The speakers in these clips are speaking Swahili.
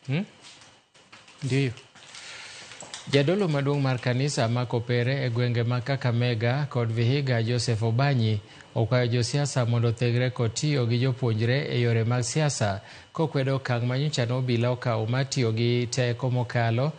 Ndiyo. Jadolo maduong' mar kanisa ma Kopere e gwenge ma Kakamega kod Vihiga Joseph Obanyi okwayo josiasa mondo othegre kod tiyo gi jopuonjre e yore mag siasa kokwedo okang' ma nyocha obila okawo mar tiyo gi teko mokalo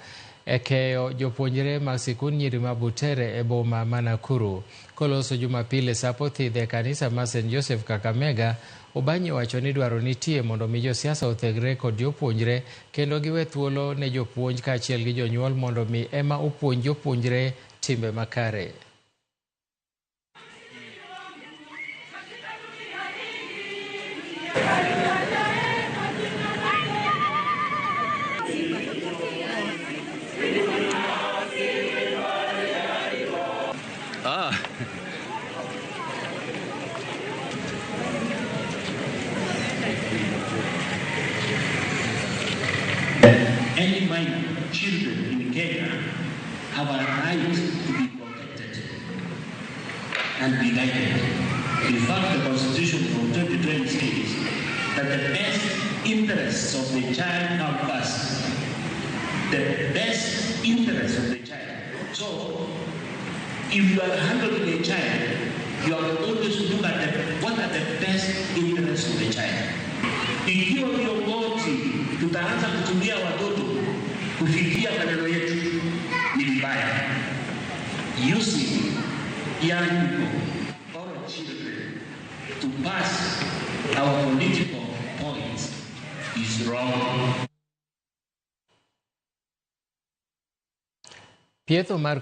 e keyo jopuonjre mag sikund nyiri ma Butere e boma ma Nakuru. Koloso Jumapili sa pothidhe e kanisa ma St. Joseph Kakamega, Obanyi wacho ni dwaro nitie mondo mi josiasa othegre kod jopuonjre kendo giwe thuolo ne jopuonj kaachiel gi jonyuol mondo mi ema opuonj jopuonjre timbe makare. Any minor children in Kenya have a right to be protected and be guided. In fact, the Constitution from 2020 states that the best interests of the child come first. The best interests of the child. So, if you are handling a child, you have always to look at what are the best interests of the child. Ikiwa viongozi tutaanza kutumia watoto kufikia maneno yetu ni vibaya. Using young people or children to pass our political points is wrong. Pietho mar